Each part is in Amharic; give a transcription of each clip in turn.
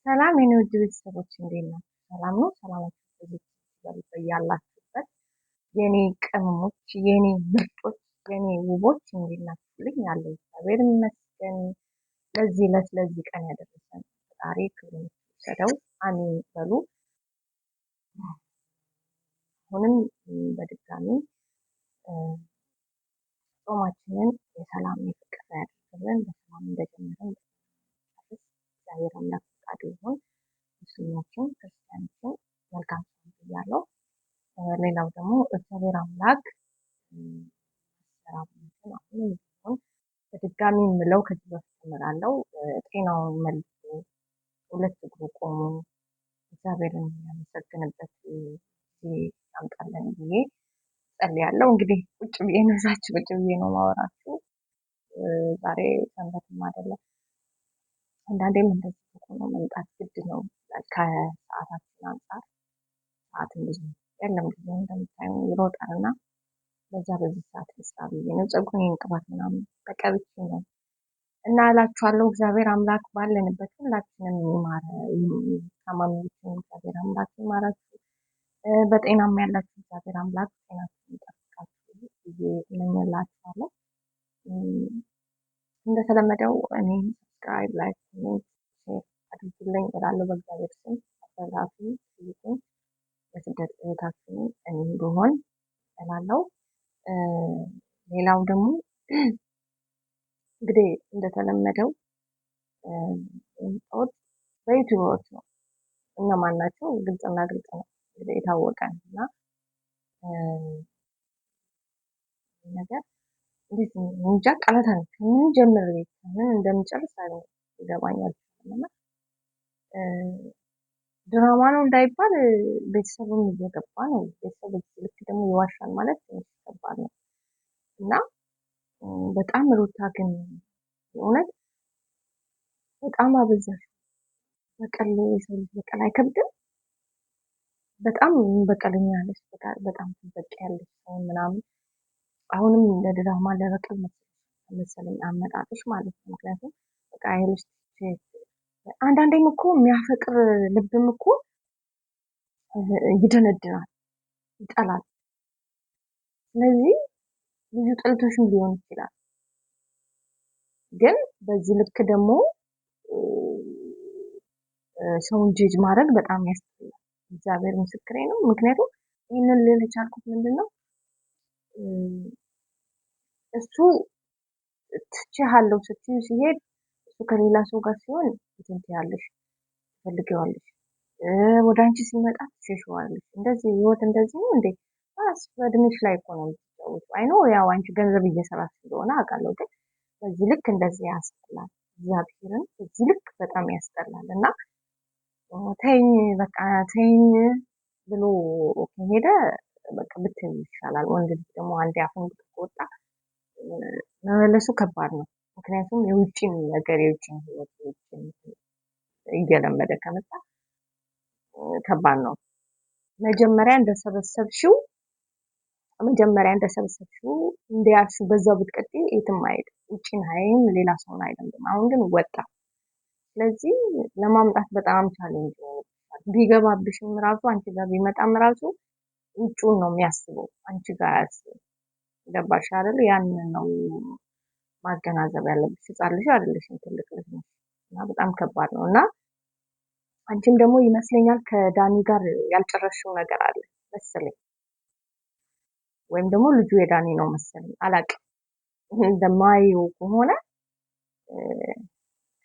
ሰላም የኔ ውድ ቤተሰቦች እንዴት ናችሁ? ሰላም ነው? ሰላማችሁ ይብዛ በያላችሁበት። የኔ ቅመሞች፣ የኔ ምርጦች፣ የኔ ውቦች እንዴት ናችሁልኝ? ያለው እግዚአብሔር ይመስገን። ለዚህ ዕለት ለዚህ ቀን ያደረሰን ፈጣሪ ክብሩን ይውሰደው። አሜን በሉ። አሁንም በድጋሚ ጾማችንን የሰላም የፍቅር ያደርግልን። በሰላም እንደጀመረን እግዚአብሔር አምላክ ፈቃዱ ይሁን። ሙስሊሞችን ክርስቲያኖችን መልካም ብያለሁ። ሌላው ደግሞ እግዚአብሔር አምላክ ሰራዊትን አሁን ቢሆን በድጋሚ የምለው ከዚህ በፊት እምላለሁ ጤናውን መልሶ ሁለት እግሩ ቆሞ እግዚአብሔርን የሚያመሰግንበት ጊዜ ያምጣልን ብዬ ጸልያለሁ። እንግዲህ ቁጭ ብዬ ነው እዛች ቁጭ ብዬ ነው ማወራችሁ። ዛሬ ሰንበትም አይደለም። አንዳንዴም እንደዚህ ሆኖ መምጣት ግድ ነው ከሰዓታችን አንጻር ሰዓትን ብዙ የለም ጊዜ እንደምታዩ ይሮጣልና በዛ በዚህ ሰዓት ልስራ ብዬ ነው። ፀጉሬን ቅባት ምናምን ተቀብቼ ነው እና እላችኋለሁ። እግዚአብሔር አምላክ ባለንበት ሁላችንም ይማረ። ታማሚዎችን እግዚአብሔር አምላክ ይማራችሁ። በጤናም ያላችሁ እግዚአብሔር አምላክ ጤናችሁን ይጠብቃችሁ ብዬ እመኝላችኋለሁ። እንደተለመደው እኔ ሰብስክራይብ፣ ላይክ፣ ኮሜንት፣ ሼር አድርጉልኝ እላለሁ። በእግዚአብሔር ስም አበረታቱ፣ ጠይቁኝ። በስደት እህታችሁ እኔ ብሆን እላለሁ። ሌላው ደግሞ እንግዲህ እንደተለመደው ጾት በዩቲዩበሮች ነው። እነማን ናቸው? ግልጽና ግልጽ ነው እንግዲህ የታወቀ ነው እና ነገር እንዴት እንጃ ቃላት አለ ከምን ጀምር ምን እንደምጨርስ ይገባኛል እና ድራማ ነው እንዳይባል ቤተሰብም እየገባ ነው። ቤተሰብ ልክ ደግሞ ይዋሻል ማለት ትንሽ ከባድ ነው እና በጣም ሩታ ግን የእውነት በጣም አበዛሽ። በቀል የሰው ልጅ በቀል አይከብድም? በጣም በቀለኛ ነሽ። በጣም ትበቂያለሽ ሰው ምናምን። አሁንም ለድራማ ለበቀል መሰለኝ አመጣጥሽ ማለት ነው። ምክንያቱም በቃ አይልሽ አንዳንዴም እኮ የሚያፈቅር ልብም እኮ ይደነድናል፣ ይጠላል። ስለዚህ ብዙ ጥልቶሽም ሊሆን ይችላል። ግን በዚህ ልክ ደግሞ ሰውን ጀጅ ማድረግ በጣም ያስጠላል። እግዚአብሔር ምስክሬ ነው። ምክንያቱም ይህንን ልል የቻልኩት ምንድነው እሱ ትቼሃለሁ ስትይው ሲሄድ እሱ ከሌላ ሰው ጋር ሲሆን ትንትያለሽ፣ ትፈልጊዋለሽ። ወደ አንቺ ሲመጣ ትሸሽዋለሽ። እንደዚህ ህይወት እንደዚህ ነው እንዴ? በእድሜሽ ላይ እኮ ነው የምትጫወቱ። አይኖ ያው አንቺ ገንዘብ እየሰራሽ እንደሆነ አውቃለሁ። ግን በዚህ ልክ እንደዚህ ያስጠላል። እግዚአብሔርን በዚህ ልክ በጣም ያስጠላል እና ተይኝ በቃ ተይኝ ብሎ ከሄደ በቃ ብትይው ይሻላል። ወንድ ልጅ ደግሞ አንዴ አፉን ከወጣ መመለሱ ከባድ ነው። ምክንያቱም የውጭን ነገር የውጭን ህይወት የውጭን እየለመደ ከመጣ ከባድ ነው። መጀመሪያ እንደሰበሰብሽው እንደያዝሽው በዛው ብትቀጥይ የትም አይሄድም። ውጭን አይም ሌላ ሰውን አይደለም። አሁን ግን ወጣ። ስለዚህ ለማምጣት በጣም ቻሌንጅ ነው። ቢገባብሽም ራሱ አንቺ ጋር ቢመጣም ራሱ ውጭውን ነው የሚያስበው፣ አንቺ ጋር አያስብም። ገባሽ አይደል? ያንን ነው ማገናዘብ ያለብሽ። ህፃን ልጅ አይደለሽም፣ ትልቅ ልጅ ነሽ እና በጣም ከባድ ነው እና አንቺም ደግሞ ይመስለኛል ከዳኒ ጋር ያልጨረስሽው ነገር አለ መሰለኝ፣ ወይም ደግሞ ልጁ የዳኒ ነው መሰለኝ፣ አላውቅም። እንደማየው ከሆነ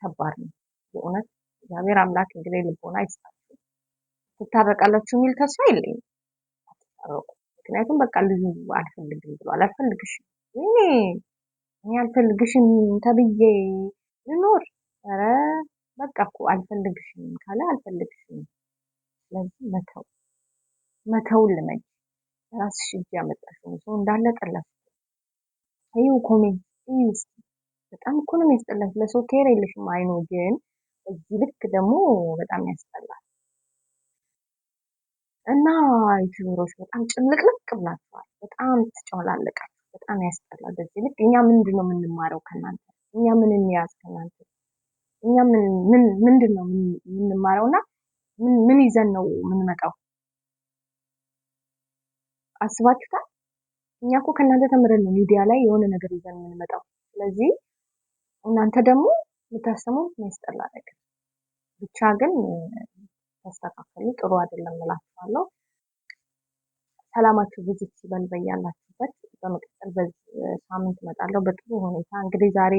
ከባድ ነው የእውነት። እግዚአብሔር አምላክ እንግዲህ ልቦና ይስጣችሁ። ትታረቃላችሁ የሚል ተስፋ የለኝም። አትታረቁ። ምክንያቱም በቃ ልጁ አልፈልግም ብሏል። አልፈልግሽም እኔ አልፈልግሽም ተብዬ ልኖር? ኧረ በቃ እኮ አልፈልግሽም ካለ አልፈልግሽም። ስለዚህ መተውን ልመድ። ራስሽ እጅ ያመጣሽው ሰው እንዳለ ጠላሽ። ይኸው ኮሜንት በጣም እኮ ነው የሚያስጠላሽ። ለሰው ኬር የለሽም። አይኖ ግን እዚህ ልክ ደግሞ በጣም ያስጠላል እና ዩቲዩበሮች በጣም ጭምልቅልቅ ብላችኋል። በጣም ትጨመላለቃችሁ። በጣም ያስጠላል። በዚህ ልክ እኛ ምንድን ነው የምንማረው ከእናንተ? እኛ ምን እንያዝ ከእናንተ? እኛ ምንድን ነው የምንማረውና ምን ይዘን ነው የምንመጣው? አስባችሁታል? እኛ እኮ ከእናንተ ተምረን ነው ሚዲያ ላይ የሆነ ነገር ይዘን የምንመጣው። ስለዚህ እናንተ ደግሞ የምታስተምሩት የሚያስጠላ ነገር ብቻ ግን ተስተካከሉ። ጥሩ አይደለም እላችኋለሁ። ሰላማችሁ ብዙ ሲበል በያላችሁበት። በመቀጠል በዚህ ሳምንት እመጣለሁ በጥሩ ሁኔታ። እንግዲህ ዛሬ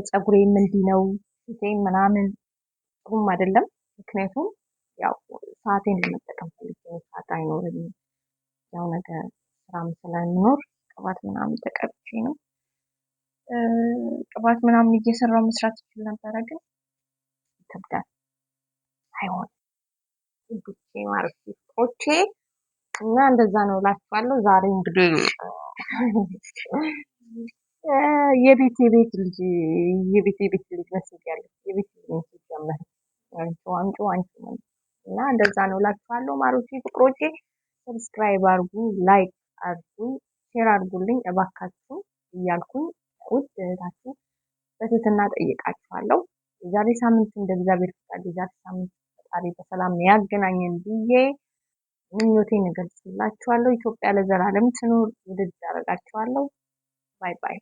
ፀጉሬም እንዲህ ነው ፊቴም ምናምን ጥሩም አይደለም። ምክንያቱም ያው ሰዓቴን ለመጠቀም ፈልጌ ሰዓት አይኖረኝም። ያው ነገ ስራም ስለሚኖር ቅባት ምናምን ተቀብቼ ነው ቅባት ምናምን እየሰራው መስራት ይችል ነበረ፣ ግን ይከብዳል። አይሆንም ውዶቼ ማለት ፍቅሮቼ እና እንደዛ ነው እላችኋለሁ። ዛሬ እንግዲህ የቤት ልጅ መስያለሁ። የቤት ልጅ ሲጀመር አንቺ እና እንደዛ ነው እላችኋለሁ። ማሮቼ ፍቅሮቼ ሰብስክራይብ አድርጉ፣ ላይክ አድርጉ፣ ሼር አድርጉልኝ እባካችሁ እያልኩኝ ውድ እህታችሁ በትህትና ጠይቃችኋለሁ። የዛሬ ሳምንት እንደ እግዚአብሔር ፈቃድ የዛሬ ሳምንት ፈጣሪ በሰላም ያገናኘን ብዬ ምኞቴን እገልጽላችኋለሁ። ኢትዮጵያ ለዘላለም ትኑር። ውድድ አደርጋችኋለሁ። ባይ ባይ።